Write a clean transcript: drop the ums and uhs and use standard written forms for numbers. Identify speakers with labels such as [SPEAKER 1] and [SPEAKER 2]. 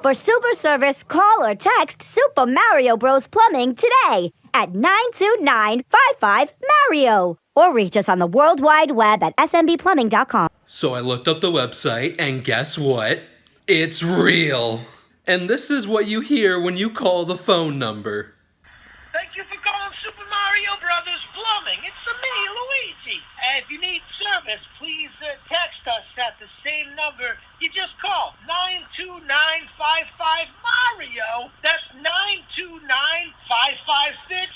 [SPEAKER 1] For super service, call or text Super Mario Bros. Plumbing today at 929-55-MARIO. Or reach us on the World Wide Web at smbplumbing.com.
[SPEAKER 2] So I looked up the website, and guess what? It's real. And this is what you hear when you call the phone number.
[SPEAKER 3] Thank you for calling Super Mario Brothers Plumbing. It's me, Luigi. If you need service, please text us at the same number you just called, 929-55-MARIO. That's 929-556